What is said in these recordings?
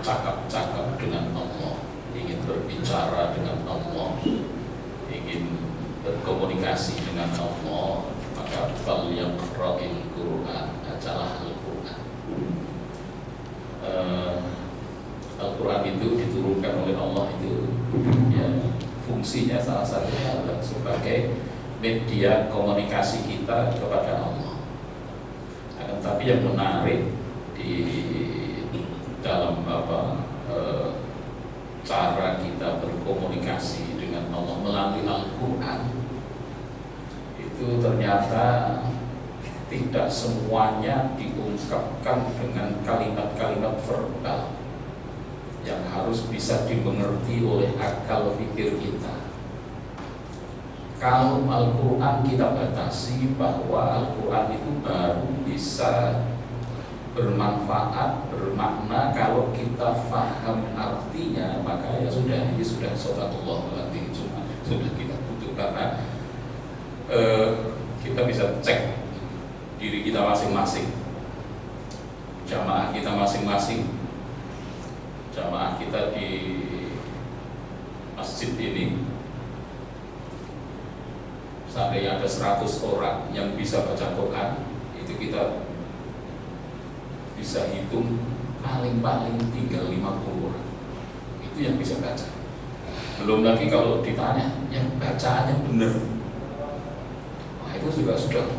bercakap-cakap dengan Allah, ingin berbicara dengan Allah, ingin berkomunikasi dengan Allah, maka falyaqra'il Qur'an, bacalah Al-Qur'an. Al-Qur'an itu diturunkan oleh Allah itu ya, fungsinya salah satunya adalah sebagai media komunikasi kita kepada Allah. Akan tapi yang menarik di dalam cara kita berkomunikasi dengan Allah melalui Al-Quran itu ternyata tidak semuanya diungkapkan dengan kalimat-kalimat verbal yang harus bisa dimengerti oleh akal pikir kita. Kalau Al-Quran kita batasi bahwa Al-Quran itu baru bisa bermanfaat, bermakna kalau kita faham artinya, maka ya sudah, ini sudah shadaqallah berarti sudah kita butuh, karena kita bisa cek diri kita masing-masing, jamaah kita masing-masing, jamaah kita di masjid ini. Seandainya ada 100 orang yang bisa baca Quran, itu kita bisa hitung paling-paling tinggal 50 orang. Itu yang bisa baca. Belum lagi kalau ditanya yang bacaannya benar, nah itu juga sudah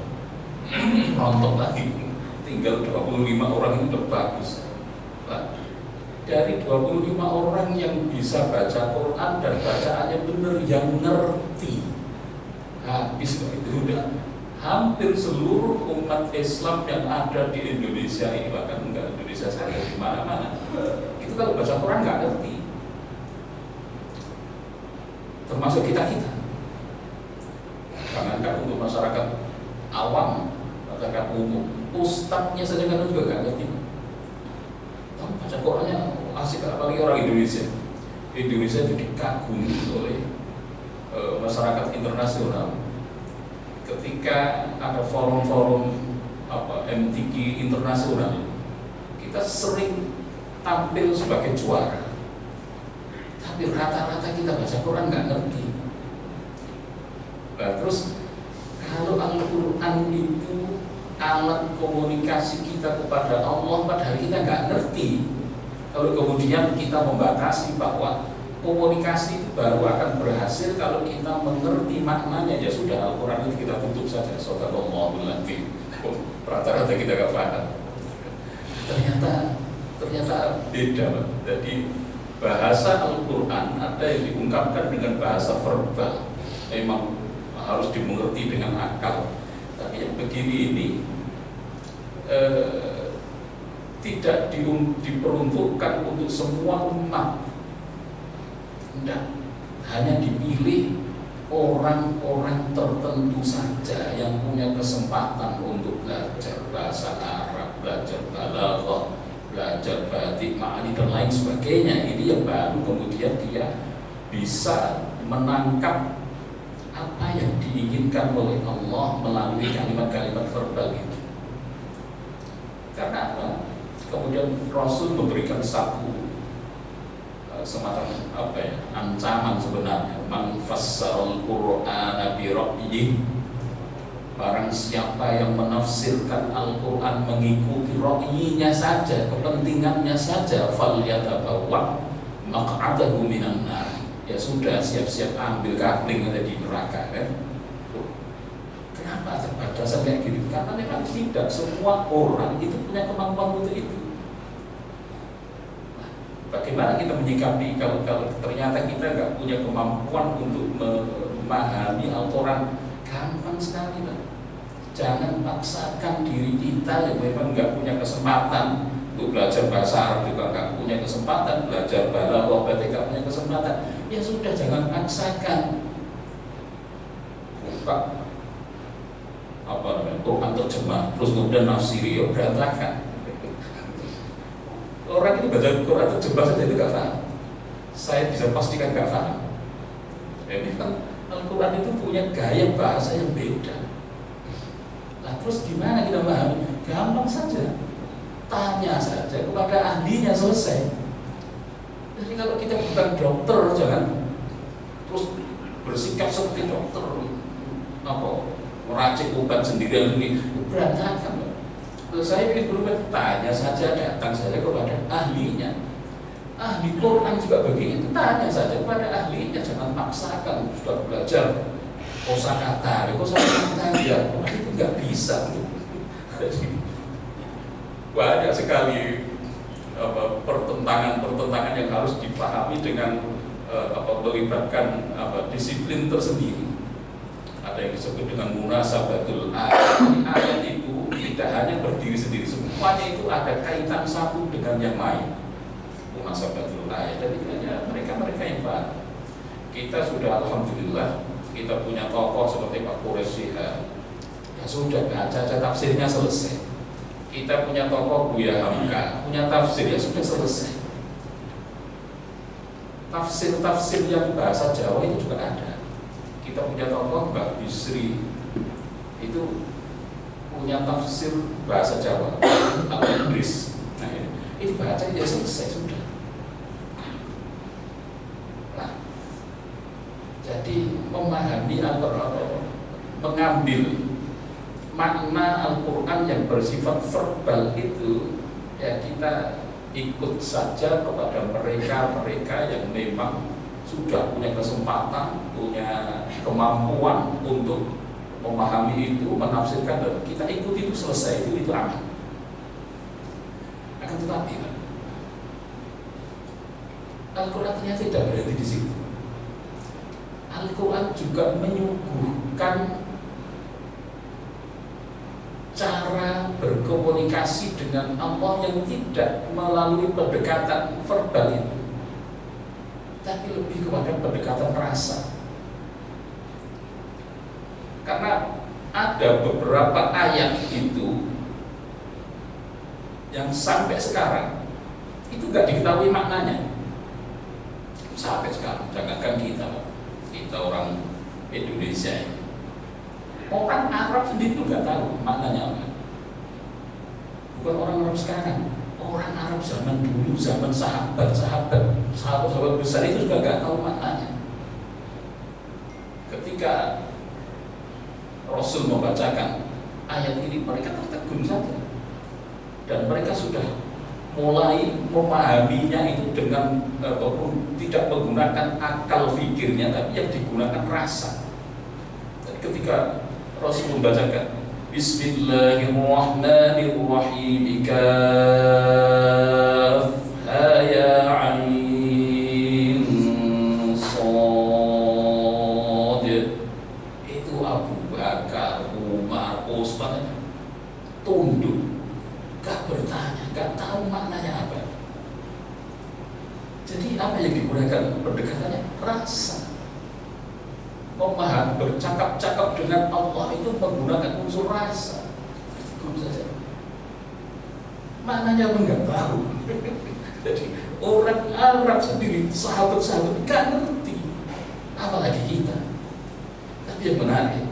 rontok lagi. Tinggal 25 orang itu udah bagus. Nah, dari 25 orang yang bisa baca Quran dan bacaannya benar, yang ngerti, habis itu udah hampir seluruh umat Islam yang ada di Indonesia ini, bahkan enggak Indonesia saja, di mana-mana itu kalau baca Quran nggak ngerti, termasuk kita. Jangankan untuk masyarakat awam, masyarakat umum, ustadznya saja kan juga nggak ngerti. Baca Qurannya asik, apalagi orang Indonesia. Indonesia itu dikagumi oleh masyarakat internasional. Ketika ada forum-forum MTQ internasional, kita sering tampil sebagai juara, tapi rata-rata kita baca Quran nggak ngerti. Nah, terus kalau Al-Quran itu alat komunikasi kita kepada Allah, padahal kita nggak ngerti. Kalau kemudian kita membatasi bahwa komunikasi itu baru akan berhasil kalau kita mengerti maknanya, ya sudah, Al-Quran itu kita tutup saja. Shadaqallahul adzim. Rata-rata kita gak paham. Ternyata beda. Jadi bahasa Al-Quran ada yang diungkapkan dengan bahasa verbal, memang harus dimengerti dengan akal. Tapi yang begini ini tidak diperuntukkan untuk semua umat. Tidak, hanya dipilih orang-orang tertentu saja yang punya kesempatan untuk belajar bahasa Arab, belajar balaghah, belajar batik, ma'ani dan lain sebagainya. Ini yang baru kemudian dia bisa menangkap apa yang diinginkan oleh Allah melalui kalimat-kalimat verbal itu. Karena apa? Kemudian Rasul memberikan satu semacam ancaman sebenarnya, man fassaral Qur'ana bi ra'yihi, barang siapa yang menafsirkan Al-Quran mengikuti ra'yinya saja, kepentingannya saja, falyatabawwa maq'adahu minan nar, ya sudah, siap-siap ambil kapling ada di neraka kan. Kenapa terbatasan kayak gitu? Karena memang tidak semua orang itu punya kemampuan untuk itu. Bagaimana kita menyikapi kalau ternyata kita nggak punya kemampuan untuk memahami Al-Quran? Gampang sekali, Pak. Jangan paksakan diri kita yang memang nggak punya kesempatan untuk belajar bahasa Arab, juga nggak punya kesempatan belajar balaghah, nggak punya kesempatan. Ya sudah, jangan paksakan. Buka Quran terjemah, terus kemudian nafsiri, ya berantakan. Orang ini baca Quran terjemah saja itu gak paham. Saya bisa pastikan gak paham. Ini kan Al-Quran itu punya gaya bahasa yang beda. Nah, terus gimana kita paham? Gampang saja, tanya saja kepada ahlinya, selesai. Jadi kalau kita bukan dokter, jangan terus bersikap seperti dokter, meracik obat sendirian ini berantakan. Kalau saya ingin berobat, tanya saja, datang saja kepada ahlinya. Ahli Quran juga begitu, tanya saja kepada ahlinya, jangan paksakan. Sudah belajar kosakata ya, itu nggak bisa. Banyak sekali pertentangan yang harus dipahami dengan melibatkan disiplin tersendiri. Ada yang disebut dengan munasabatul ayat. Ayat itu tidak hanya berdiri sendiri, semuanya itu ada kaitan satu dengan yang lain. Munasabatul ayat, dan itu hanya mereka yang paham. Kita sudah alhamdulillah, kita punya tokoh seperti Pak Quraisy ya sudah baca tafsirnya selesai. Kita punya tokoh Buya Hamka, punya tafsir ya sudah selesai. Tafsir yang bahasa Jawa itu juga ada. Kita punya tokoh Mbak Bisri, itu punya tafsir bahasa Jawa atau Inggris. Nah itu baca ya selesai sudah. Nah, jadi memahami atau mengambil makna Al-Quran yang bersifat verbal itu, ya kita ikut saja kepada mereka yang memang sudah punya kesempatan, punya kemampuan untuk memahami itu, menafsirkan, dan kita ikut itu selesai, itu aman. Akan tetapi Al-Quran ternyata tidak berhenti di situ. Al-Quran juga menyuguhkan cara berkomunikasi dengan Allah yang tidak melalui pendekatan verbal itu, tapi lebih kepada pendekatan rasa. Karena ada beberapa ayat itu yang sampai sekarang itu nggak diketahui maknanya. Sampai sekarang, jangankan kita orang Indonesia ini, orang Arab sendiri nggak tahu maknanya apa. Bukan orang Arab sekarang, orang Arab zaman dulu, zaman sahabat besar itu juga nggak tahu maknanya. Ketika Rasul membacakan ayat ini, mereka tertegun saja, dan mereka sudah mulai memahaminya itu dengan tidak menggunakan akal fikirnya, tapi yang digunakan rasa. Dan ketika Rasul membacakan Bismillahirrahmanirrahim, kaf ha ya ain shad, itu Abu Bakar, Umar, Utsman tunduk, gak bertanya, gak tahu maknanya apa. Jadi apa yang digunakan pendekatannya? Rasa. Memahami, bercakap-cakap dengan Allah itu menggunakan unsur rasa. Itu saja. Maknanya enggak tahu. Jadi orang Arab sendiri, sahabat-sahabat gak ngerti, apalagi kita. Tapi yang menarik,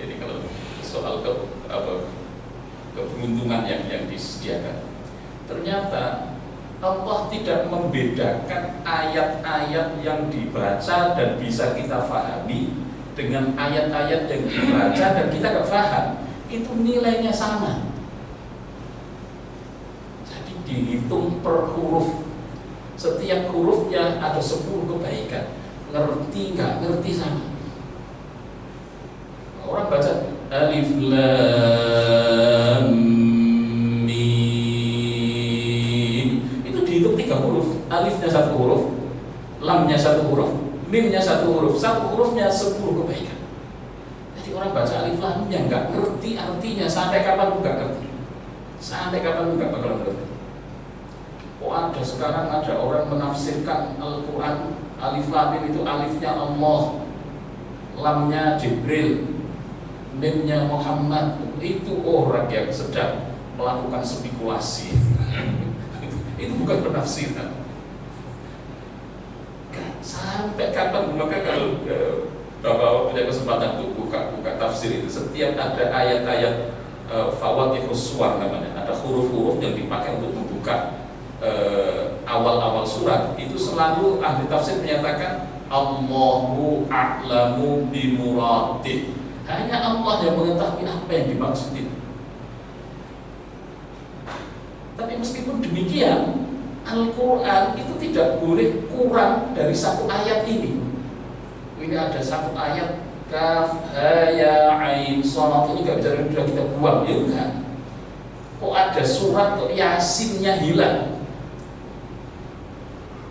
jadi kalau soal keberuntungan yang disediakan, ternyata Allah tidak membedakan ayat-ayat yang dibaca dan bisa kita fahami dengan ayat-ayat yang dibaca dan kita gak paham. Itu nilainya sama. Jadi dihitung per huruf. Setiap hurufnya ada 10 kebaikan. Ngerti gak ngerti sama. Orang baca Alif Lam alifnya 1 huruf, lamnya 1 huruf, mimnya 1 huruf, 1 hurufnya 10 kebaikan. Jadi orang baca alif lam yang nggak ngerti artinya, sampai kapan pun nggak ngerti, sampai kapan pun nggak bakal ngerti. Ada sekarang ada orang menafsirkan Al-Quran, alif lam itu alifnya Allah, lamnya Jibril, mimnya Muhammad. Itu orang yang sedang melakukan spekulasi. Itu bukan penafsiran. Sampai kapan? Maka kalau Bapak punya kesempatan untuk buka tafsir itu, setiap ada ayat-ayat fawatihus suwar namanya, ada huruf-huruf yang dipakai untuk membuka awal-awal surat itu selalu ahli tafsir menyatakan Allahu a'lamu bimuradih. Hanya Allah yang mengetahui apa yang dimaksud itu. Tapi meskipun demikian, Al-Quran itu tidak boleh kurang dari satu ayat ini. Ini ada satu ayat kaf ha ya ain shad, ini nggak bisa sudah kita buang, ya enggak. Kok ada surat kok Yasinnya hilang?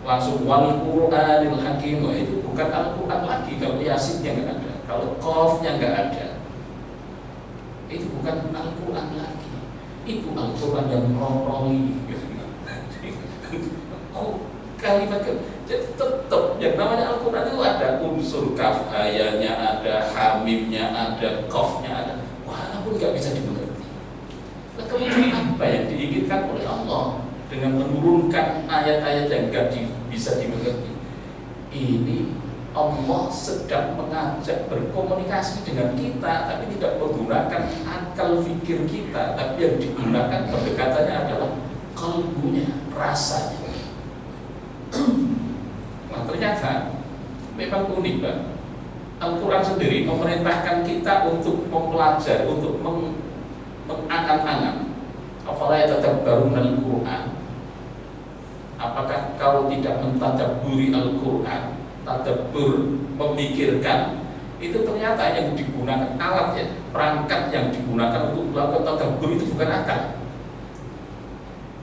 Langsung wal Qur'anil Hakim, itu bukan Al-Quran lagi kalau Yasinnya nggak ada, kalau qafnya nggak ada, itu bukan Al-Quran lagi, itu Al-Quran yang meroli. Kalimat jadi tetap yang namanya Al-Quran itu ada unsur kaf hayanya, ada hamimnya, ada qafnya ada, walaupun nggak bisa dimengerti. Nah, kemudian apa yang diinginkan oleh Allah dengan menurunkan ayat-ayat yang nggak bisa dimengerti? Ini Allah sedang mengajak berkomunikasi dengan kita, tapi tidak menggunakan akal fikir kita, tapi yang digunakan pendekatannya adalah kalbunya, rasanya. Nah, ternyata memang unik, Pak. Al-Quran sendiri memerintahkan kita untuk mempelajari, untuk mengangan-angan. Afala yatadabbaruna al-Quran? Apakah kau tidak mentadabburi Al-Quran? Tadabbur, memikirkan, itu ternyata yang digunakan alat, ya, perangkat yang digunakan untuk melakukan tadabbur itu bukan akal,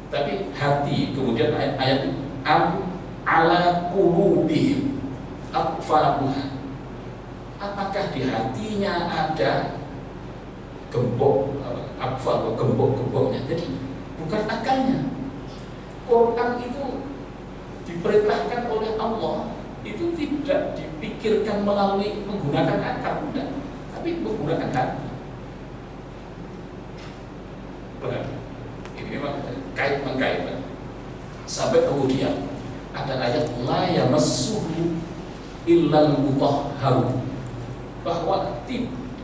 tapi hati. Kemudian ayat ala qulubihim aqfaluha, apakah di hatinya ada gembok, aqfal, gembok-gemboknya. Jadi bukan akalnya. Quran itu diperintahkan oleh Allah itu tidak dipikirkan melalui menggunakan akal, enggak, tapi menggunakan hati. Benar. Ini memang kait-mengkait. Sampai kemudian ada ayat la yamassuhu illal mutahharun, bahwa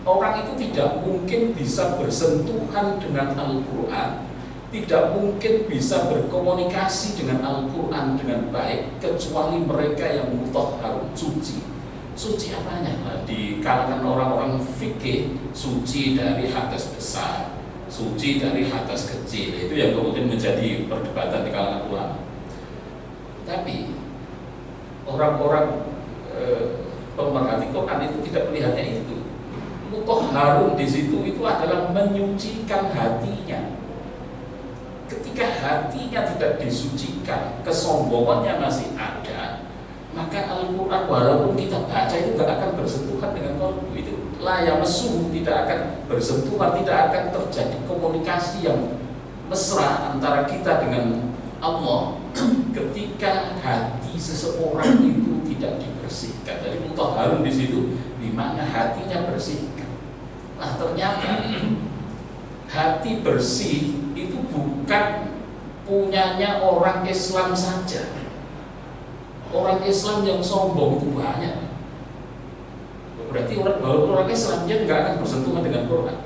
orang itu tidak mungkin bisa bersentuhan dengan Al-Quran, tidak mungkin bisa berkomunikasi dengan Al-Quran dengan baik kecuali mereka yang mutahharun, suci. Suci apanya? Nah, di kalangan orang-orang fikih, suci dari hadas besar, suci dari hadas kecil, itu yang kemudian menjadi perdebatan di kalangan ulama. Tapi orang-orang pemerhati Quran itu tidak melihatnya itu. Mutahharun di situ itu adalah menyucikan hatinya. Ketika hatinya tidak disucikan, kesombongannya masih ada, maka Al-Quran walaupun kita baca itu tidak akan bersentuhan dengan qalbu. Itu la yamassuhu, tidak akan bersentuhan, tidak akan terjadi komunikasi yang mesra antara kita dengan Allah ketika hati seseorang itu tidak dibersihkan. Jadi mutahharun di situ di mana hatinya bersihkan. Nah, ternyata hati bersih itu bukan punyanya orang Islam saja. Orang Islam yang sombong itu banyak. Berarti orang Islam dia nggak akan bersentuhan dengan Quran.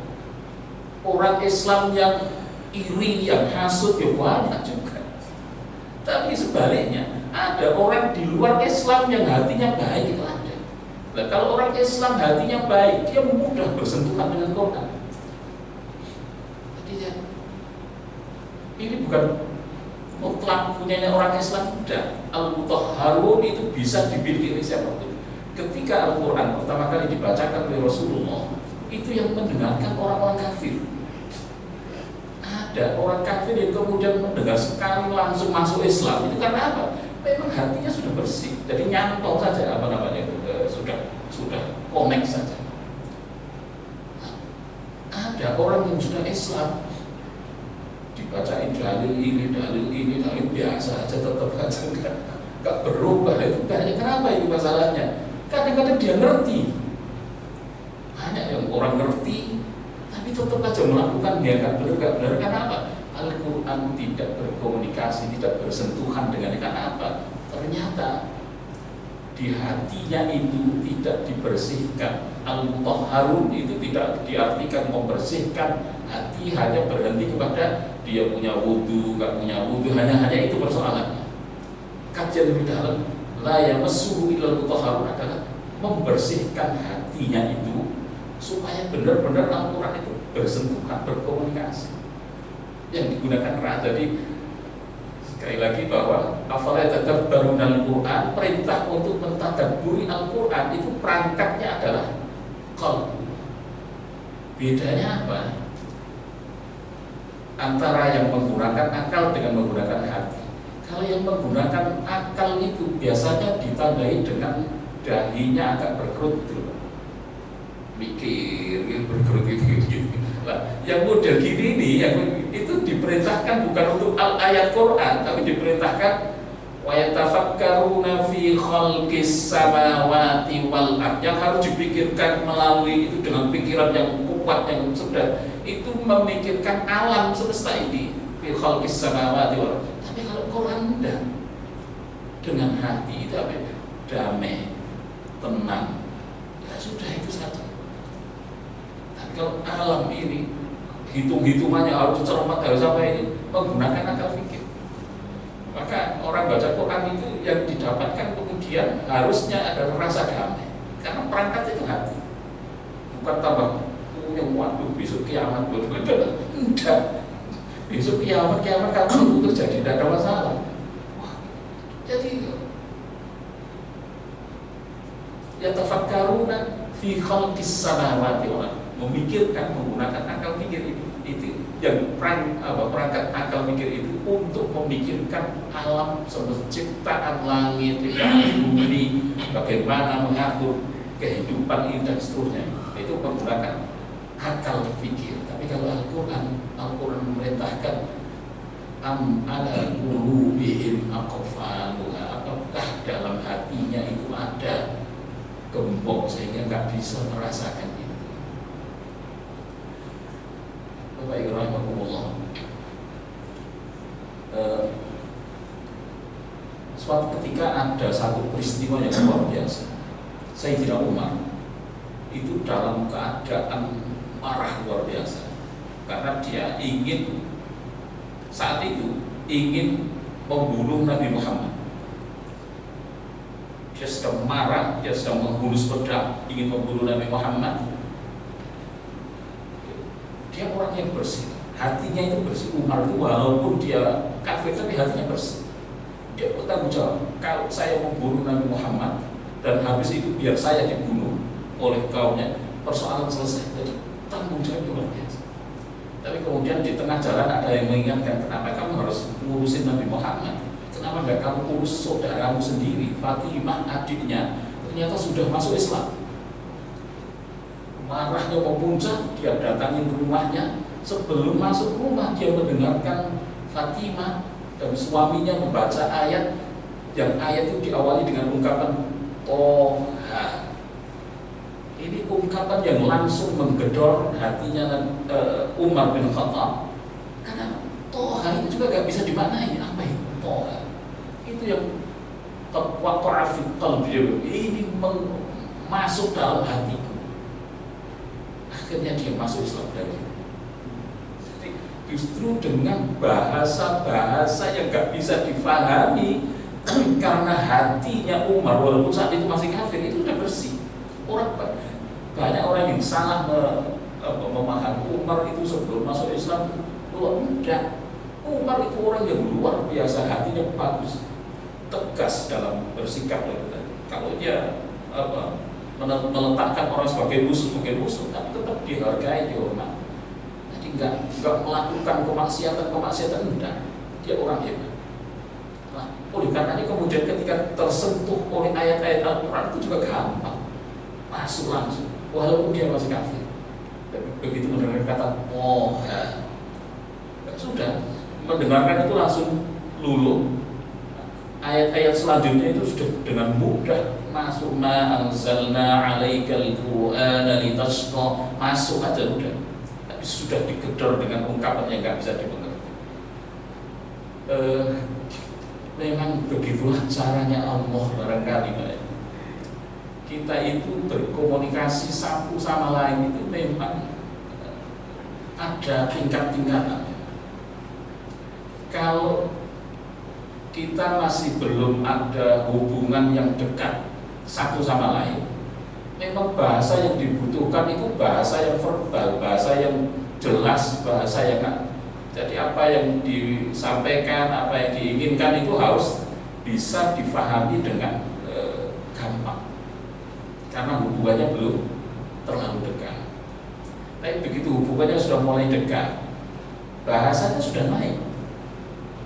Orang Islam yang iri, yang hasut ya banyak juga. Tapi sebaliknya, ada orang di luar Islam yang hatinya baik, itu ada. Nah, kalau orang Islam hatinya baik, dia mudah bersentuhan dengan Quran. Jadi ya, ini bukan mutlak punyanya orang Islam, tidak. Al-Mutahharun itu bisa dimiliki oleh siapapun. Ketika Al-Quran pertama kali dibacakan oleh Rasulullah, itu yang mendengarkan orang-orang kafir. Ada orang kafir yang kemudian mendengar sekali langsung masuk Islam. Itu karena apa? Memang hatinya sudah bersih. Jadi nyantol saja sudah connect saja. Ada orang yang sudah Islam, dibacain dalil ini biasa aja, tetap aja nggak berubah. Itu banyak. Kenapa itu masalahnya? Kadang-kadang dia ngerti. Banyak yang orang ngerti tapi tetap aja melakukan dia nggak benar. Kenapa? Al-Quran tidak berkomunikasi, tidak bersentuhan dengan, karena apa? Ternyata di hatinya itu tidak dibersihkan. Al-Mutahharun itu tidak diartikan membersihkan hati, hanya berhenti kepada dia punya wudu, nggak punya wudu, hanya itu persoalannya. pengkajian lebih dalam, la yamassuhu illal mutahharun, adalah membersihkan hatinya itu supaya benar-benar Al-Quran itu bersentuhan, berkomunikasi. Yang digunakan jadi sekali lagi bahwa afala yatadabbarunal Quran, perintah untuk mentadabburi Al-Quran itu perangkatnya adalah qalbu. Bedanya apa? Antara yang menggunakan akal dengan menggunakan hati. Kalau yang menggunakan akal itu biasanya ditandai dengan dahinya agak berkerut gitu, mikir berkerut gitu. Nah, yang model gini nih, yang itu diperintahkan bukan untuk ayat Quran, tapi diperintahkan wa yatafakkaruna fi khalqis samawati wal ardh, yang harus dipikirkan melalui itu dengan pikiran yang kuat, yang cerdas, itu memikirkan alam semesta ini, fi khalqis samawati wal ardh. Tapi kalau Quran enggak, dengan hati itu apa? Damai, tenang, ya sudah itu saja. Tapi kalau alam ini hitung-hitungannya harus cermat, harus apa ini, menggunakan akal fikir. Maka orang baca Quran itu yang didapatkan kemudian harusnya adalah rasa damai, karena perangkat itu hati, bukan tambah yang waduh besok kiamat betul-betul enggak. Besok kiamat kamu itu terjadi, tidak ada masalah. Jadi yatafakkaruna fi khalqis samawati wal ardh, memikirkan menggunakan akal pikir itu yang perangkat akal pikir itu untuk memikirkan alam semesta, ciptaan langit, bumi, bagaimana mengatur kehidupan ini dan seterusnya. Itu menggunakan akal pikir. Tapi kalau Al-Quran memerintahkan ala qulubihim aqfaluha, apakah dalam hatinya itu ada gembok sehingga nggak bisa merasakan itu. Bapak Ibu rahimahumullah, suatu ketika ada satu peristiwa yang luar biasa. Sayyidina Umar itu dalam keadaan marah luar biasa karena dia saat itu ingin membunuh Nabi Muhammad. Dia sedang marah, dia sedang menghunus pedang ingin membunuh Nabi Muhammad. Dia orang yang bersih, hatinya itu bersih. Umar itu walaupun dia kafir tapi hatinya bersih. Dia bertanggung jawab, kalau saya membunuh Nabi Muhammad dan habis itu biar saya dibunuh oleh kaumnya, persoalan selesai. Jadi tanggung jawab luar biasa. Tapi kemudian di tengah jalan ada yang mengingatkan, kenapa kamu harus ngurusin Nabi Muhammad? Kenapa enggak kamu urus saudaramu sendiri, Fatimah adiknya, ternyata sudah masuk Islam. Marahnya memuncak, dia datangin rumahnya. Sebelum masuk rumah dia mendengarkan Fatimah dan suaminya membaca ayat, yang ayat itu diawali dengan ungkapan Toha. Ini ungkapan yang langsung menggedor hatinya Umar bin Khattab, karena Toha itu juga gak bisa dimaknai. Apa itu Toha? Itu yang taqwa ini masuk dalam hatiku. Akhirnya dia masuk Islam dari itu. Jadi justru dengan bahasa-bahasa yang gak bisa difahami, karena hatinya Umar walaupun saat itu masih kafir, itu sudah bersih. Banyak orang yang salah memahami Umar itu sebelum masuk Islam. Tidak, Umar itu orang yang luar biasa, hatinya bagus, tegas dalam bersikap. Kalau dia meletakkan orang sebagai musuh, tapi tetap dihargai, dihormati. Jadi nggak melakukan kemaksiatan, enggak. Dia orang hebat. Nah, oleh karenanya kemudian ketika tersentuh oleh ayat-ayat Al-Quran itu juga gampang masuk langsung, walaupun dia masih kafir. Begitu mendengar kata sudah mendengarkan itu langsung luluh. Ayat-ayat selanjutnya itu sudah dengan mudah masuk. Ma anzalna 'alaikal Qur'ana litashqa, masuk aja udah. Tapi sudah digedor dengan ungkapan yang nggak bisa dimengerti. Memang begitulah caranya Allah barangkali. Kita itu berkomunikasi satu sama lain itu memang ada tingkat-tingkatan. Kalau kita masih belum ada hubungan yang dekat satu sama lain, memang bahasa yang dibutuhkan itu bahasa yang verbal, bahasa yang jelas, bahasa yang jadi apa yang disampaikan, apa yang diinginkan itu harus bisa difahami dengan gampang, karena hubungannya belum terlalu dekat. Tapi begitu hubungannya sudah mulai dekat, bahasanya sudah naik.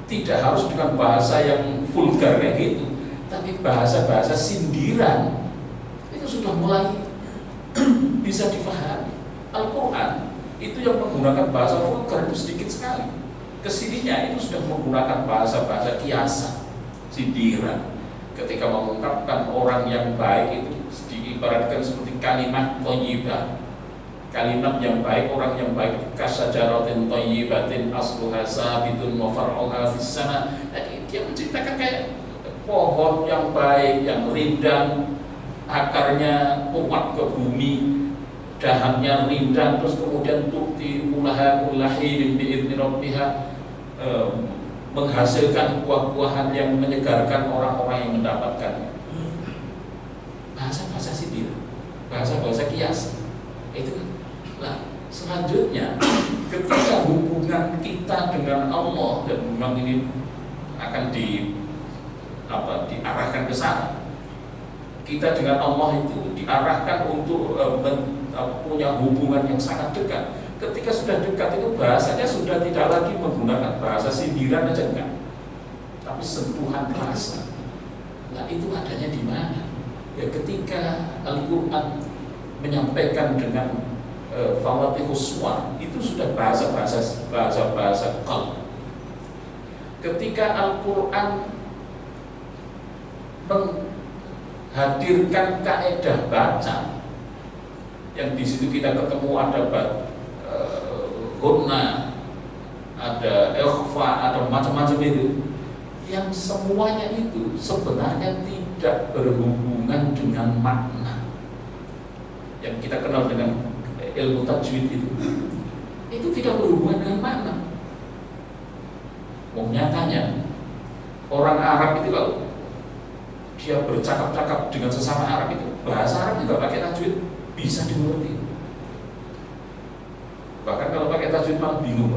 Tidak harus dengan bahasa yang vulgar kayak gitu, tapi bahasa-bahasa sindiran itu sudah mulai bisa difahami. Al-Quran itu yang menggunakan bahasa vulgar itu sedikit sekali. Kesininya itu sudah menggunakan bahasa-bahasa kiasan, sindiran. Ketika mengungkapkan orang yang baik itu diibaratkan seperti kalimat thayyibah. Kalimat yang baik, orang yang baik, kasajaratin thayyibatin asluha sabitun wa far'uha fis sama. Jadi dia menciptakan kayak pohon yang baik, yang rindang, akarnya kuat ke bumi, dahannya rindang, terus kemudian tukti ulaha kullahin bi'idni rabbiha, menghasilkan buah-buahan yang menyegarkan orang-orang yang mendapatkannya. Bahasa-bahasa sindir, bahasa-bahasa kias, itu kan. Nah, selanjutnya ketika hubungan kita dengan Allah, dan memang ini akan diarahkan ke sana, kita dengan Allah itu diarahkan untuk punya hubungan yang sangat dekat. Ketika sudah dekat itu bahasanya sudah tidak lagi menggunakan bahasa sindiran aja, enggak, tapi sentuhan rasa. Nah, itu adanya di mana? Ya, ketika Al-Quran menyampaikan dengan fawatihus suwar, itu sudah bahasa qalb. Ketika Al-Quran menghadirkan kaedah baca, yang di situ kita ketemu ada gunna, ada ikhfa, ada macam-macam itu, yang semuanya itu sebenarnya tidak berhubungan dengan makna yang kita kenal dengan ilmu tajwid itu tidak berhubungan dengan makna. Nyatanya orang Arab itu kalau dia bercakap-cakap dengan sesama Arab itu, bahasa Arab juga pakai tajwid bisa dimengerti. Bahkan kalau pakai tajwid malah bingung.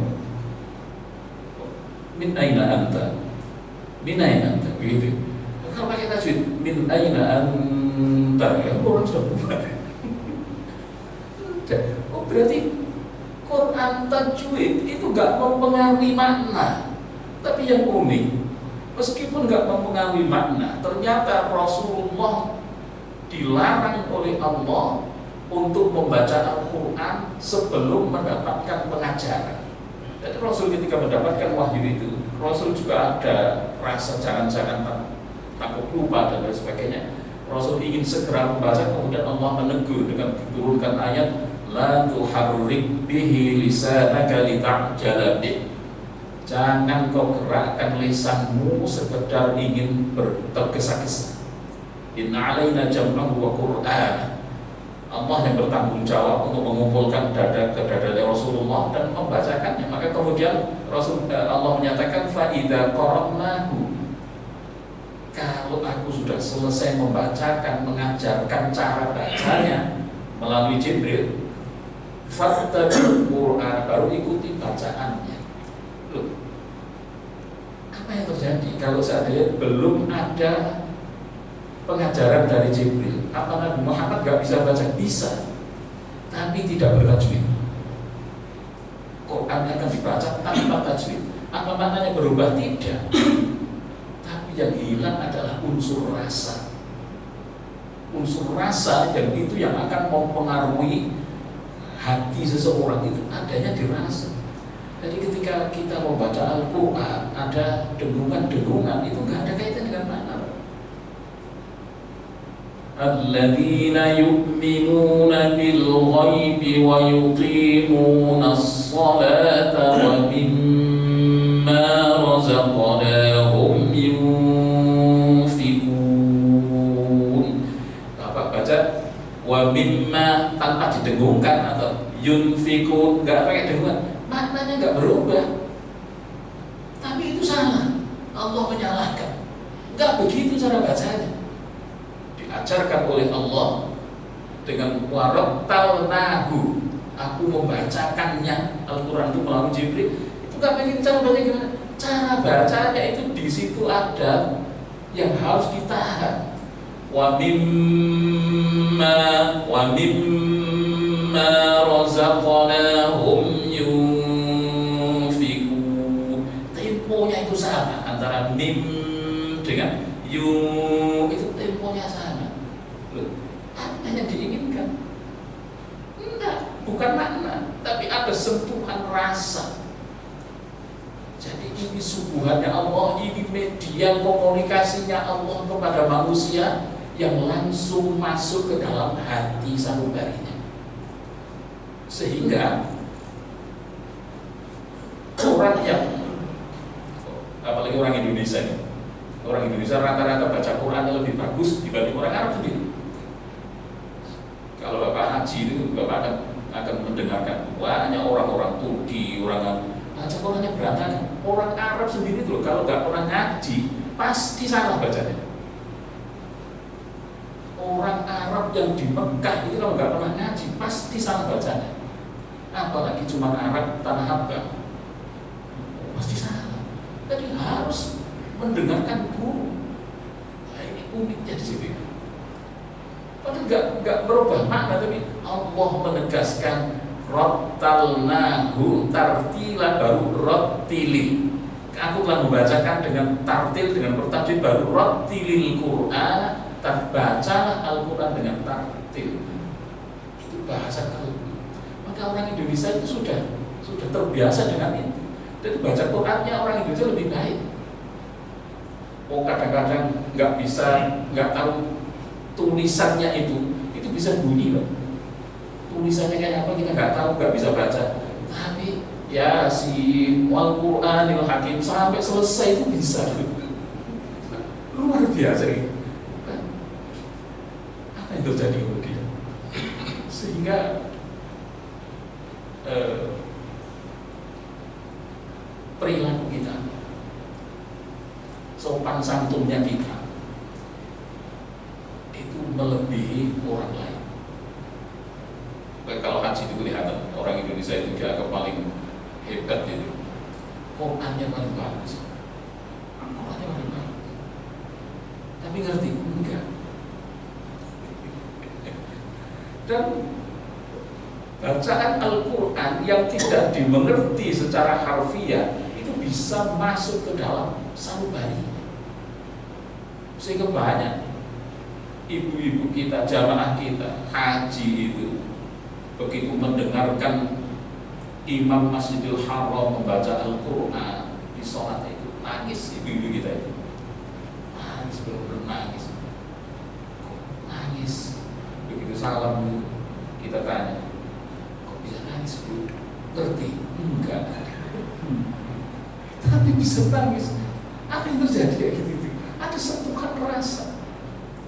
Min aina anta, min aina anta, begitu. Kalau pakai tajwid min aina anta, ya orang sudah buat. Oh, berarti Quran tajwid itu gak mempengaruhi makna. Tapi yang unik, meskipun gak mempengaruhi makna, ternyata Rasulullah dilarang oleh Allah untuk membaca Al-Quran sebelum mendapatkan pengajaran. Jadi Rasul ketika mendapatkan wahyu itu, Rasul juga ada rasa jangan-jangan takut lupa dan lain sebagainya. Rasul ingin segera membaca, kemudian Allah menegur dengan diturunkan ayat la tuharrik bihi lisanaka lita'jala bih. Jangan kau gerakkan lisanmu sekedar ingin tergesa-gesa. Inna alaina jam'ahu wa qur'an. Allah yang bertanggung jawab untuk mengumpulkan dada ke dada Rasulullah dan membacakannya. Maka kemudian Allah menyatakan fa idza qara'nahu, kalau aku sudah selesai membacakan, mengajarkan cara bacanya melalui Jibril, fattabi'ul Qur'an, baru ikuti bacaannya. Loh, apa yang terjadi kalau seandainya belum ada pengajaran dari Jibril? Apa Nabi Muhammad gak bisa baca? Bisa, tapi tidak bertajwid. Quran akan dibaca tanpa tajwid. Apa maknanya berubah? Tidak. Tapi yang hilang adalah unsur rasa. Unsur rasa yang itu yang akan mempengaruhi hati seseorang itu adanya di rasa. Jadi ketika kita membaca Al-Quran, ada dengungan-dengungan, itu nggak ada kaitan dengan makna. Alladzina yu'minuna bil ghaibi wa yuqimuna as-salata wa mimma razaqnahum yunfiqun. Bapak baca wa mimma tanpa didengungkan atau yunfikun, nggak pakai dengungan, maknanya nggak berubah. Tapi itu salah. Allah menyalahkan. Enggak begitu cara bacanya. Diajarkan oleh Allah dengan warattalnahu, aku membacakannya. Al-Quran itu melalui Jibril. Itu enggak begitu cara bacanya gimana? Cara bacanya itu di situ ada yang harus ditahan. Wa mimma razaqnahum yunfiqun. Temponya itu sama antara mim dengan itu temponya sama. Loh, apa yang diinginkan? Enggak, bukan makna, tapi ada sentuhan rasa. Jadi ini subuhannya Allah, ini media komunikasinya Allah kepada manusia yang langsung masuk ke dalam hati sanubarinya. Sehingga orang yang, apalagi orang Indonesia ini, orang Indonesia rata-rata baca Qurannya lebih bagus dibanding orang Arab sendiri. Kalau Bapak haji itu Bapak akan mendengarkan banyak orang-orang Turki, orang baca Qurannya berantakan. Orang Arab sendiri tuh kalau nggak pernah ngaji pasti salah bacanya. Orang Arab yang di Mekah itu kalau nggak pernah ngaji pasti salah bacanya. Apalagi cuma Arab tanah Abang, pasti salah. Jadi harus mendengarkan guru. Nah, ini uniknya di situ. Padahal nggak berubah makna, tapi Allah menegaskan rattalnahu tartilan, baru rattilil. Aku telah membacakan dengan tartil, dengan bertajwid, baru rattilil Quran, bacalah Al-Quran dengan tartil. Itu bahasa kalbu. Maka orang Indonesia itu sudah terbiasa dengan itu. Dan baca Qurannya orang Indonesia lebih baik. Oh, kadang-kadang nggak tahu tulisannya itu bisa bunyi loh. Tulisannya kayak apa kita nggak tahu, nggak bisa baca. Tapi ya si Al-Quranil Hakim sampai selesai itu bisa. Luar biasa gitu. Apa yang terjadi kemudian? Sehingga perilaku kita, sopan santunnya kita itu melebihi orang lain. Kalau haji itu kelihatan orang Indonesia itu dianggap paling hebat gitu. Qurannya paling bagus. Qurannya paling bagus. Tapi ngerti? Enggak. Dan bacaan Al-Quran yang tidak dimengerti secara harfiah itu bisa masuk ke dalam sanubari. Sehingga banyak ibu-ibu kita, jamaah kita haji itu begitu mendengarkan imam Masjidil Haram membaca Al-Quran di sholat itu nangis. Ibu-ibu kita itu nangis, benar-benar nangis. Nangis. Begitu salam kita tanya, kok bisa nangis Bu? Ngerti? Enggak. Tapi bisa nangis. Apa yang terjadi kayak gitu? Ada sentuhan rasa.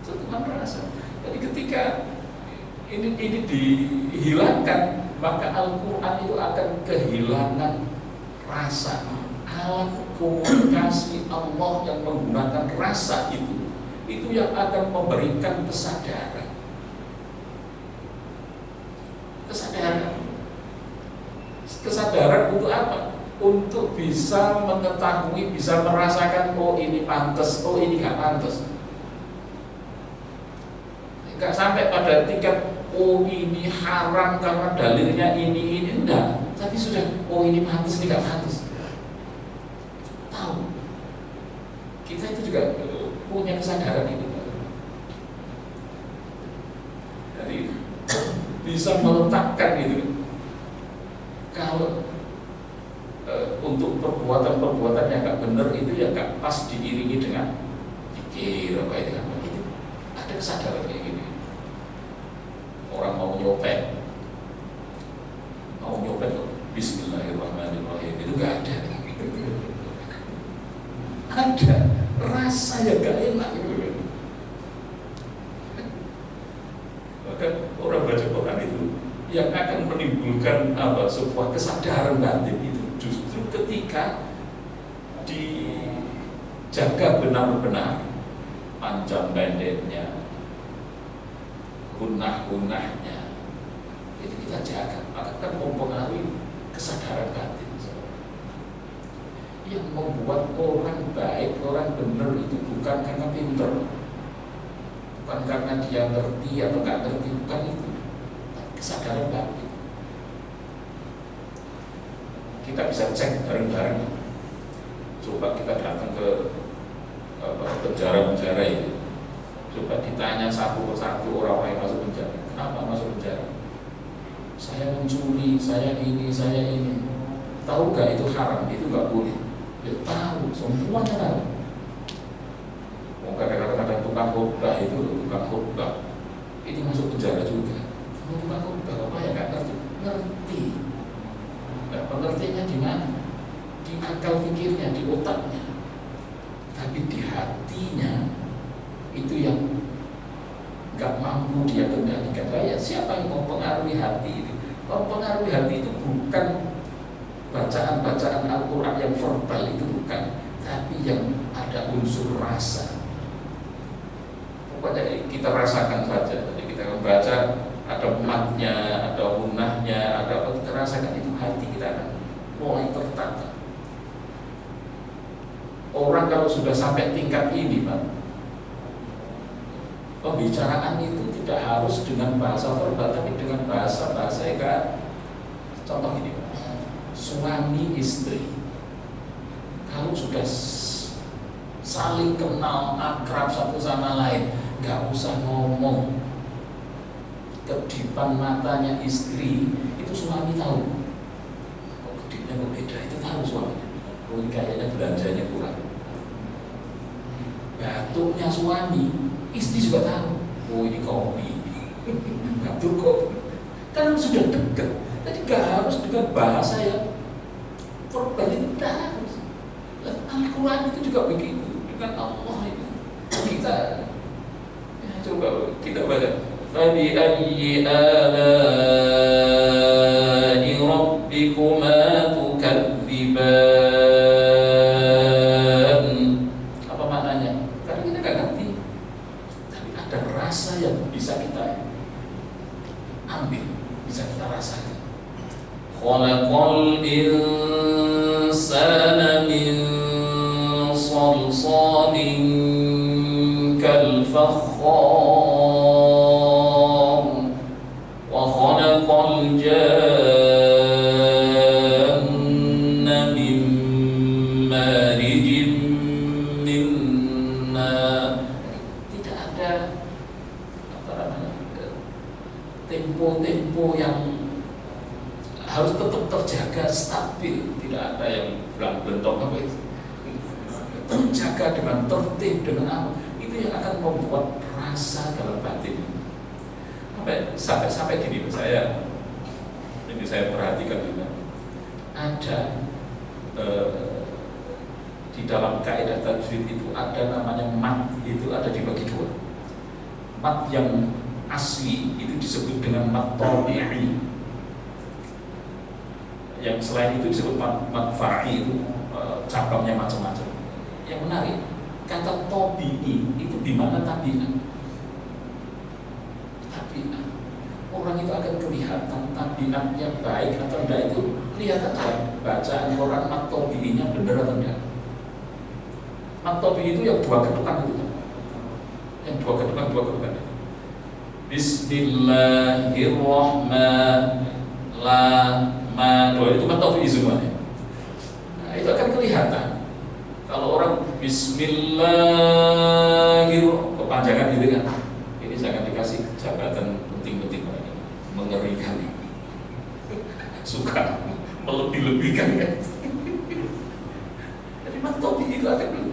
Sentuhan rasa. Jadi ketika ini dihilangkan, maka Al-Quran itu akan kehilangan rasa. Alat komunikasi Allah yang menggunakan rasa itu yang akan memberikan kesadaran. Kesadaran untuk apa? Untuk bisa mengetahui, bisa merasakan, oh ini pantas, oh ini gak pantas. Gak sampai pada tingkat oh ini haram karena dalilnya ini enggak. Tapi sudah, oh ini pantas, ini gak pantas. Tahu. Kita itu juga punya kesadaran itu. Jadi bisa meletakkan itu. Kalau untuk perbuatan-perbuatan yang gak benar itu ya gak pas diiringi dengan pikir apa itu kan. Itu ada kesadaran kayak gini. Orang mau nyopet Bismillahirrahmanirrahim itu gak ada. Ada rasa yang gak enak gitu. Maka orang baca Quran itu yang akan menimbulkan sebuah kesadaran batin itu justru ketika jaga benar-benar panjang pendeknya, hunah-hunahnya, itu kita jaga. Maka kan mempengaruhi kesadaran batin. Yang membuat orang baik, orang benar itu bukan karena pinter, bukan karena dia ngerti atau nggak ngerti, bukan itu, kesadaran batin. Kita bisa cek bareng-bareng. Coba kita datang ke penjara-penjara ini, coba ditanya satu persatu orang yang masuk penjara, kenapa masuk penjara? Saya mencuri, saya ini, saya ini. Tahu nggak itu haram? Itu nggak boleh. Ya tahu, semuanya tahu. Kadang-kadang tukang khotbah itu masuk penjara juga. Tukang khotbah apa ya nggak ngerti? Ngerti. Nah, pengertiannya di mana? Di akal pikirnya, di otaknya. Tapi di hatinya itu yang nggak mampu dia kendalikan. Ya, siapa yang mempengaruhi hati itu? Mempengaruhi hati itu bukan bacaan-bacaan Al-Quran yang verbal, itu bukan, tapi yang ada unsur rasa. Pokoknya kita rasakan saja. Jadi kita membaca, ada matnya, ada hunahnya, ada apa, kita rasakan, itu hati kita akan mulai tertata. Orang kalau sudah sampai tingkat ini, Pak, pembicaraan itu tidak harus dengan bahasa verbal, tapi dengan bahasa-bahasa yang contoh ini, suami istri kalau sudah saling kenal, akrab satu sama lain, nggak usah ngomong, kedipan matanya istri itu suami tahu. Kok kedipnya kok beda, itu tahu suaminya. Oh, ini kayaknya belanjanya kurang. Batuknya suami, istri juga tahu. Oh, ini kopi. Batuk kopi. Kan sudah dekat. Jadi nggak harus dengan bahasa yang verbal, itu tidak harus. Al-Quran itu juga begitu. Dengan Allah itu kita coba kita baca. Fabi ayyi ala'i rabbikuma tukadziban. Apa maknanya? Karena kita nggak ngerti. Tapi ada rasa yang bisa kita ambil, bisa kita rasakan. Khalaqal insana min salsalin kal fakhar wa khalaqal janna min marijin min nar. Tidak ada apa namanya tempo-tempo yang harus tetap terjaga stabil, tidak ada yang belang-belentong apa itu. Terjaga dengan tertib, dengan apa, itu yang akan membuat rasa dalam batin. Sampai gini, saya perhatikan juga ada di dalam kaidah tajwid itu ada namanya mat, itu ada dibagi dua. Mat yang asli itu disebut dengan mat tabi'i. Yang selain itu disebut mat far'i, itu cabangnya macam-macam. Yang menarik, kata tabi'i itu di mana tabi'ah? Tabi'ah. Orang itu akan kelihatan tabi'ahnya baik atau enggak, itu lihat aja bacaan orang mat tabi'inya benar atau enggak. Mat tabi'i itu yang dua ketukan itu. Yang dua ketukan itu. Bismillahirrahmanirrahim. Itu kan tabi'i semuanya. Nah, itu akan kelihatan. Kalau orang Bismillahirrahmanirrahim kepanjangan gitu kan, ini jangan dikasih jabatan penting-penting lagi, mengerikan, suka melebih-lebihkan kan. Jadi tabi'i itu akan,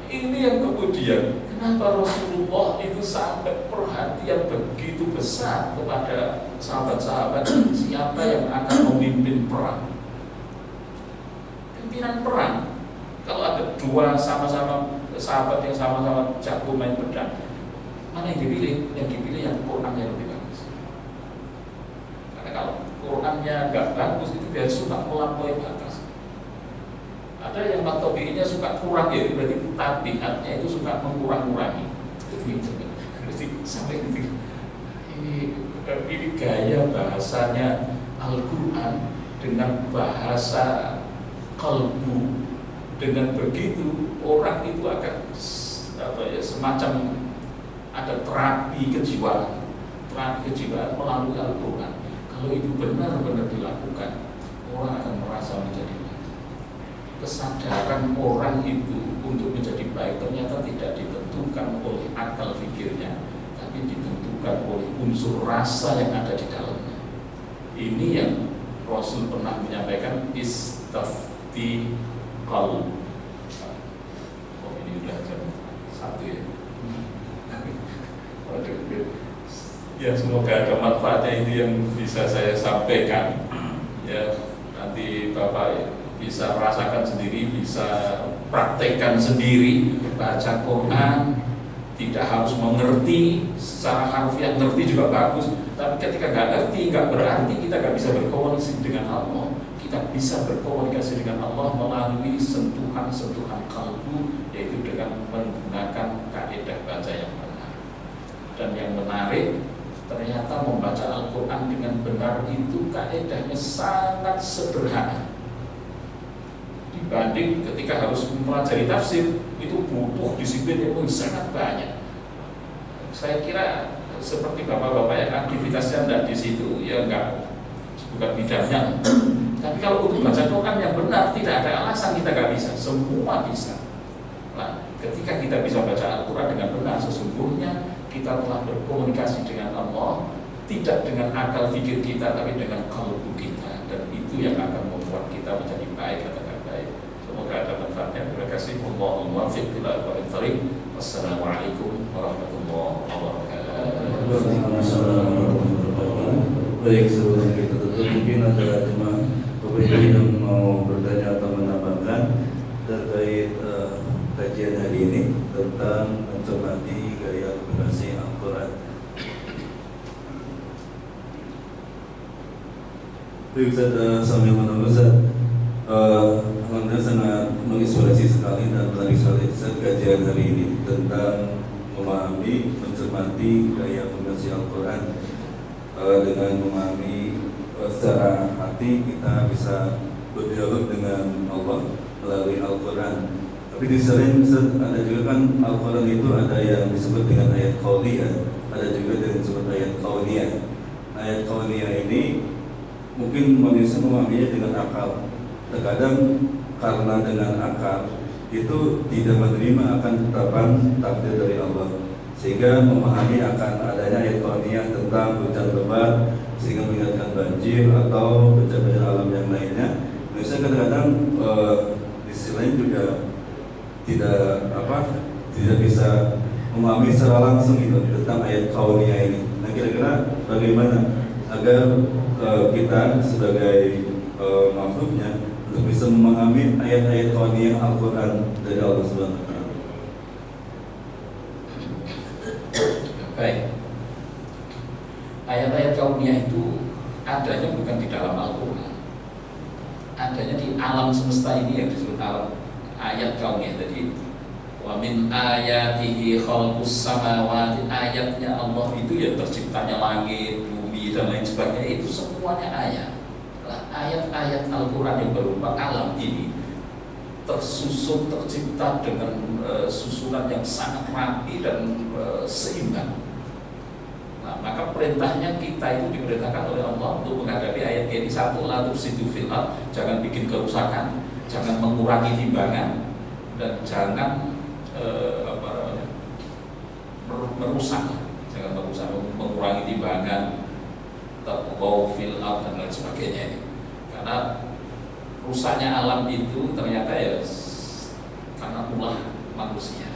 ini yang kemudian kenapa Rasulullah itu sampai perhatian begitu besar kepada sahabat-sahabat, siapa yang akan memimpin perang. Pimpinan perang, kalau ada dua sama-sama sahabat yang sama-sama jago main pedang, mana yang dipilih? Yang dipilih yang Qurannya lebih bagus. Karena kalau Qurannya nggak bagus, itu biasa suka melampaui batas. Ada yang tabi'inya suka kurang, ya berarti tabiatnya itu suka mengurang-kurangi. Jadi sampai ini gaya bahasanya Al-Quran dengan bahasa kalbu. Dengan begitu orang itu akan semacam ada terapi kejiwaan melalui Al-Quran. Kalau itu benar-benar dilakukan, orang akan merasa menjadi baik. Kesadaran orang itu untuk menjadi baik ternyata tidak ditentukan oleh akal pikirnya, tapi ditentukan oleh unsur rasa yang ada di dalamnya. Ini yang Rasul pernah menyampaikan, istafti qalb. Oh, ini udah jam 1 ya. Ya, semoga ada manfaatnya itu yang bisa saya sampaikan. Ya, nanti Bapak bisa rasakan sendiri, bisa praktekkan sendiri. Baca Quran tidak harus mengerti secara harfiah, ngerti juga bagus. Tapi ketika nggak ngerti, nggak berarti kita nggak bisa berkomunikasi dengan Allah. Kita bisa berkomunikasi dengan Allah melalui sentuhan-sentuhan kalbu, yaitu dengan menggunakan kaidah baca yang benar. Dan yang menarik, ternyata membaca Al-Quran dengan benar itu kaidahnya sangat sederhana. Dibanding ketika harus mempelajari tafsir, itu butuh disiplin yang sangat banyak. Saya kira seperti bapak-bapak yang aktivitasnya tidak di situ, ya enggak, bukan bidangnya. Tapi kalau untuk baca Quran yang benar, tidak ada alasan kita nggak bisa, semua bisa. Nah, ketika kita bisa baca Al-Quran dengan benar, sesungguhnya kita telah berkomunikasi dengan Allah, tidak dengan akal fikir kita, tapi dengan kalbu kita, dan itu yang akan membuat kita menjadi baik atau tidak baik. Semoga ada manfaatnya. Terima kasih. Allahumma muwaffiq ila aqwamit thariq. Wassalamualaikum warahmatullahi wabarakatuh. Waalaikumsalam warahmatullahi wabarakatuh. Baik, sebelum kita tutup, mungkin ada jemaah yang mau bertanya atau menambahkan terkait kajian hari ini tentang mencermati gaya aplikasi Al-Quran. Baik, Ustaz, sambil Ustaz, alhamdulillah sangat menginspirasi sekali dan menarik sekali Ustaz kajian hari ini tentang memahami, mencermati gaya aplikasi Al-Quran. Dengan memahami secara hati kita bisa berdialog dengan Allah melalui Al-Quran. Tapi di selain ada juga kan Al-Quran itu ada yang disebut dengan ayat qauliyah, ada juga yang disebut ayat qauliyah. Ayat qauliyah ini mungkin manusia memahaminya dengan akal. Terkadang karena dengan akal itu tidak menerima akan tetapan takdir dari Allah, sehingga memahami akan adanya ayat qauliyah tentang hujan lebat sehingga mengingatkan banjir atau bencana alam yang lainnya. Manusia kadang-kadang di sisi lain juga tidak bisa memahami secara langsung itu tentang ayat qauliyah ini. Nah, kira-kira bagaimana agar kita sebagai makhluknya untuk bisa memahami ayat-ayat qauliyah Al-Quran dari Allah Subhanahu wa taala. Baik. Ayat-ayat kauniyah itu adanya bukan di dalam Al-Quran, adanya di alam semesta ini yang disebut alam ayat kauniyah tadi. Wa min ayatihi khalqus samawati, ayatnya Allah itu ya terciptanya langit, bumi dan lain sebagainya, itu semuanya ayat. Nah, ayat-ayat Al-Quran yang berupa alam ini tersusun, tercipta dengan susunan yang sangat rapi dan seimbang. Nah, maka perintahnya kita itu diperintahkan oleh Allah untuk menghadapi ayat ini. Satu, la tufsidu fil ardh, jangan bikin kerusakan, jangan mengurangi timbangan, dan jangan merusak, jangan merusak, mengurangi timbangan, tatghaw fil ardh dan lain sebagainya ini. Karena rusaknya alam itu ternyata ya karena ulah manusia.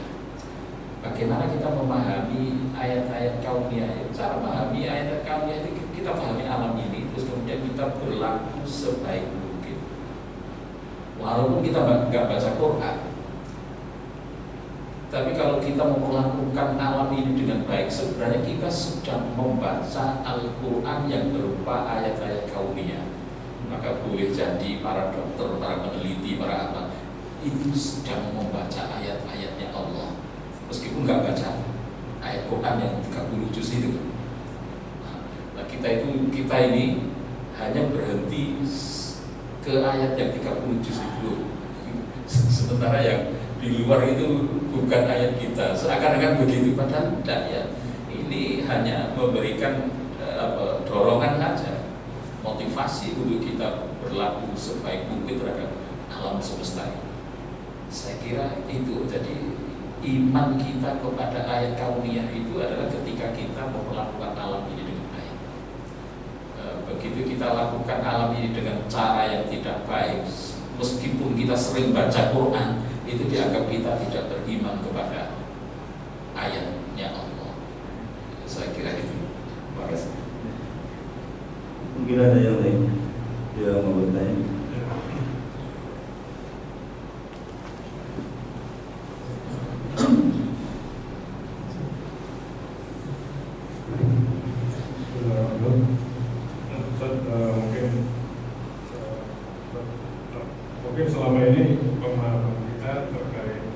Bagaimana kita memahami ayat-ayat kauniyah? Cara memahami ayat kauniyah itu kita pahami alam ini, terus kemudian kita berlaku sebaik mungkin. Walaupun kita nggak baca Quran, tapi kalau kita memperlakukan alam ini dengan baik, sebenarnya kita sedang membaca Al-Quran yang berupa ayat-ayat kauniyah. Maka boleh jadi para dokter, para peneliti, para apa, itu sedang membaca ayat-ayatnya Allah, meskipun nggak baca ayat Quran yang 30 juz itu. Nah, kita ini hanya berhenti ke ayat yang 30 juz itu, sementara yang di luar itu bukan ayat kita, seakan-akan begitu, padahal tidak ya. Ini hanya memberikan dorongan saja, motivasi untuk kita berlaku sebaik mungkin terhadap alam semesta ini. Saya kira itu. Jadi iman kita kepada ayat kauniyah itu adalah ketika kita memperlakukan alam ini dengan baik. Begitu kita lakukan alam ini dengan cara yang tidak baik, meskipun kita sering baca Quran, itu dianggap kita tidak beriman kepada ayatnya Allah. Saya kira itu. Terima kasih. Mungkin ada yang lain yang mau bertanya. Mungkin selama ini pemahaman kita terkait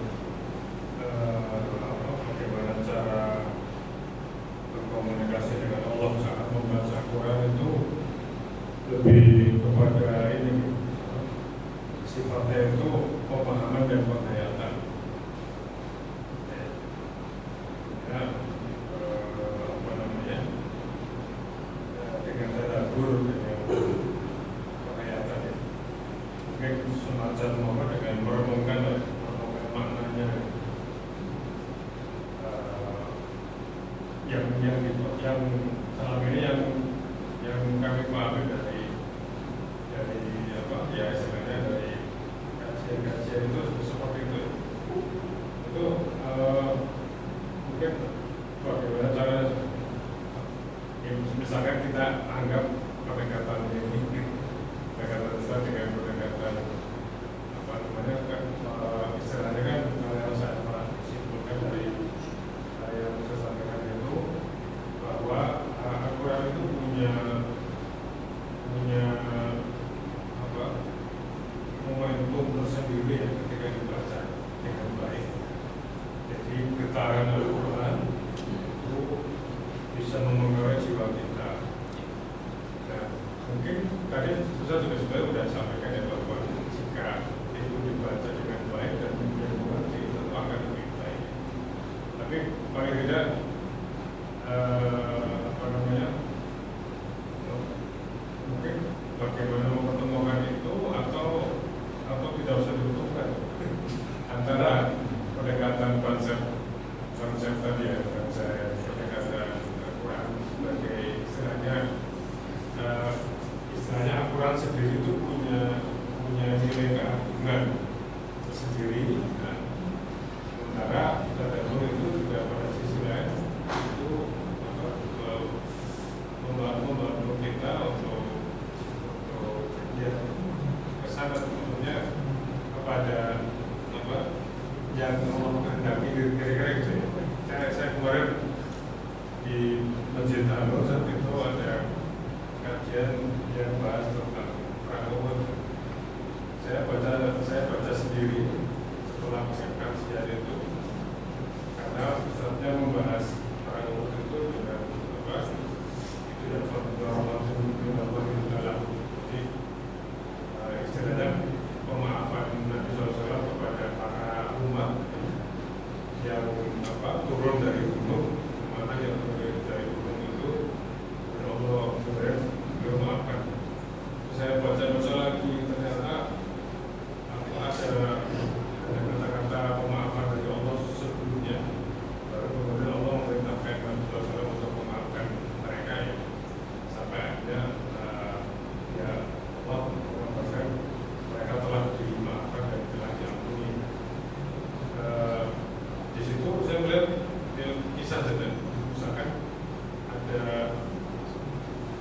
bagaimana cara berkomunikasi dengan Allah saat membaca Quran itu lebih kepada ini, sifatnya itu pemahaman dan penghayatan. Ya, dengan tadabbur, dengan penghayatan ya. Mungkin semacam dengan merenungkan maknanya, yang selama ini yang kami pahami dari ya istilahnya dari kajian itu seperti itu. Itu mungkin bagaimana cara, misalkan kita anggap pendekatan ini pendekatan Islam dengan pendekatan istilahnya kan kalau saya pernah simpulkan dari yang saya sampaikan itu bahwa Al-Quran itu punya momentum tersendiri ya ketika dibaca dengan baik. Jadi getaran Al-Quran itu bisa memengaruhi jiwa kita. Nah, mungkin tadi Ustaz juga sudah sampaikan ya bahwa jika itu dibaca dengan baik dan kemudian mengerti, itu akan lebih baik. Tapi paling tidak mungkin bagaimana mempertemukan itu atau tidak usah dibutuhkan antara pendekatan konsep tadi ya, pendekatan Al-Quran sebagai istilahnya Al-Quran sendiri itu punya nilai keagungan tersendiri. Nah, sementara tadabbur itu juga pada sisi lain itu membantu kita untuk ya kesana tentunya kepada yang menghendaki kira-kira gitu ya. Saya kemarin di Masjid Al-Azhar itu ada kajian yang bahas tentang perang Uhud. Saya baca sendiri setelah menyiapkan kajian itu, karena ustadznya membahas perang Uhud itu dengan itu dan jadi istilahnya pemaafan Nabi SAW kepada para umat yang turun dari gunung, mana yang turun dari gunung itu Allah kemudian beliau maafkan. Saya baca lagi, ternyata ada kata-kata pemaafan dari Allah sebelumnya, baru kemudian Allah memerintahkan Nabi SAW untuk memaafkan mereka ya, sampai akhirnya ya Allah mengatakan mereka telah dimaafkan dan telah diampuni. Di situ saya melihat kisah saja, misalkan ada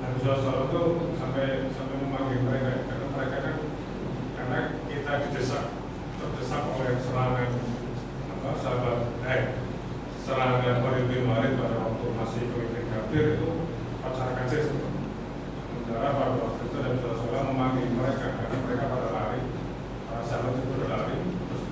Nabi SAW itu sampai memanggil mereka, karena mereka kan kita terdesak oleh serangan serangan Khalid bin Walid pada waktu masih pemimpin kafir itu pacar kacir. Sementara pada waktu itu Nabi SAW memanggil mereka karena mereka pada lari, para sahabat itu berlari, terus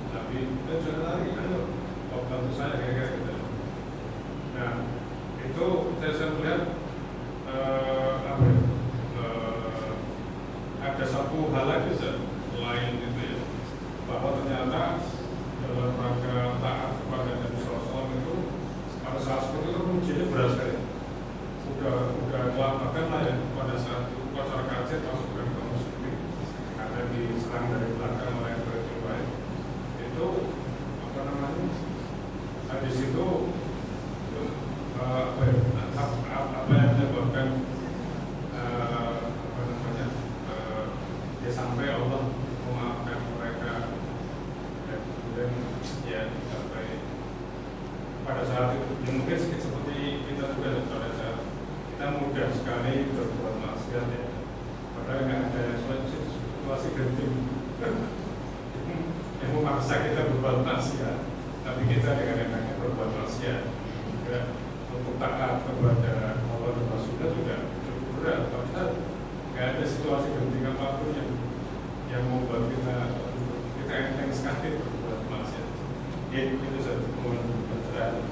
pada saat itu mungkin seperti kita juga pada saat kita mudah sekali berbuat maksiat ya, padahal nggak ada situasi genting yang memaksa kita berbuat maksiat, tapi kita dengan enaknya berbuat maksiat juga untuk taat kepada Allah dan Rasulnya juga cukup berat. Padahal nggak ada situasi genting apapun yang membuat kita enteng sekali berbuat maksiat. Itu satu pencerahan.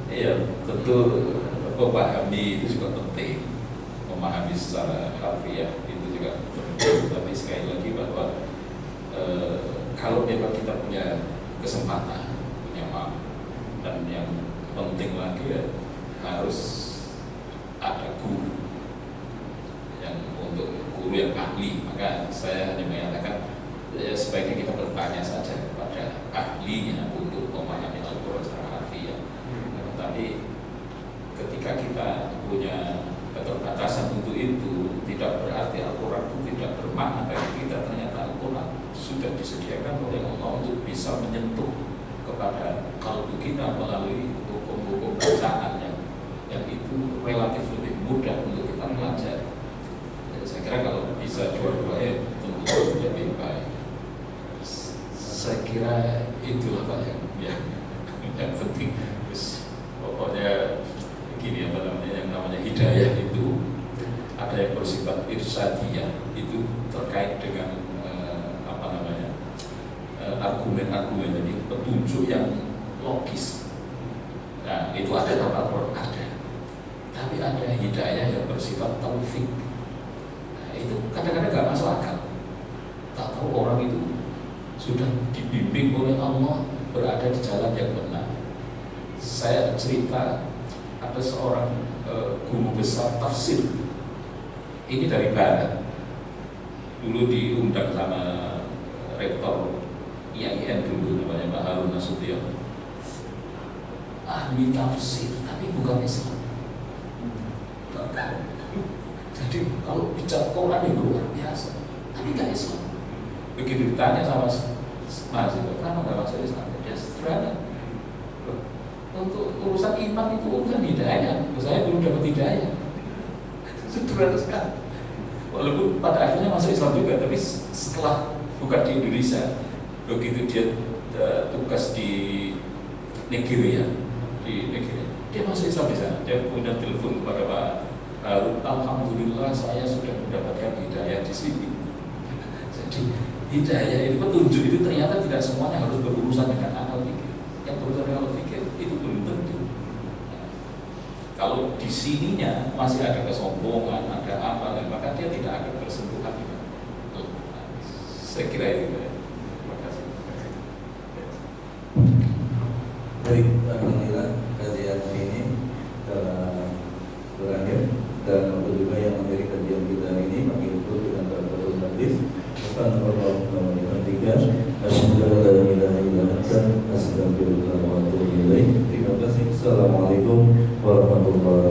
Iya, tentu memahami itu juga penting, memahami secara harfiah itu juga penting. Tapi sekali lagi bahwa kalau memang kita punya kesempatan, punya mampu, dan yang penting lagi ya harus ada guru yang untuk guru yang ahli. Maka saya hanya mengatakan ya, sebaiknya kita bertanya saja kepada ahlinya untuk memahami Al-Quran secara harfiah. Tapi ketika kita punya keterbatasan untuk itu, tidak berarti Al-Quran itu tidak bermakna bagi kita. Ternyata Al-Quran sudah disediakan oleh Allah untuk bisa menyentuh kepada kalbu kita melalui hukum-hukum bacaan yang itu relatif lebih mudah untuk kita pelajari. Jadi saya kira kalau bisa dua-duanya tentu lebih baik. Saya kira itulah Pak yang penting. Pokoknya begini, yang namanya hidayah itu ada yang bersifat irsyadiyah, itu terkait dengan argumen-argumen, jadi petunjuk yang logis. Nah, itu ada dalam Al-Quran, ada. Tapi ada hidayah yang bersifat taufik. Nah, itu kadang-kadang gak masuk akal. Tak tahu orang itu sudah dibimbing oleh Allah berada di jalan yang benar. Saya cerita ada seorang guru besar tafsir. Ini dari Barat. Dulu diundang sama rektor IAIN dulu, namanya Pak Harun Nasution. Ahli tafsir, tapi bukan Islam. Jadi kalau bicara Quran itu luar biasa, tapi nggak Islam. Begitu ditanya sama mahasiswa, kenapa nggak masuk Islam? Dia sederhana. Untuk urusan iman itu urusan hidayah. Saya belum dapat hidayah. Sederhana sekali. Walaupun pada akhirnya masuk Islam juga, tapi setelah bukan di Indonesia, begitu dia tugas di Nigeria, dia masuk Islam di sana. Dia kemudian telepon kepada Pak Harun, alhamdulillah saya sudah mendapatkan hidayah di sini. Jadi hidayah itu petunjuk itu ternyata tidak semuanya harus berurusan dengan akal pikir. Yang berurusan dengan akal pikir itu belum tentu. Kalau di sininya masih ada kesombongan, ada apa, dan maka dia tidak akan bersentuhan dengan. Saya kira itu. Terima kasih. Baik, alhamdulillah kajian hari ini telah berakhir, dan untuk juga yang mengakhiri kajian kita hari ini maka itu dengan kafaratul majlis. Subhanallah wa bihamdihi, asyhadu an la ilaha illa anta, astaghfiruka wa atubu ilaik. Terima kasih. Assalamualaikum warahmatullahi wabarakatuh.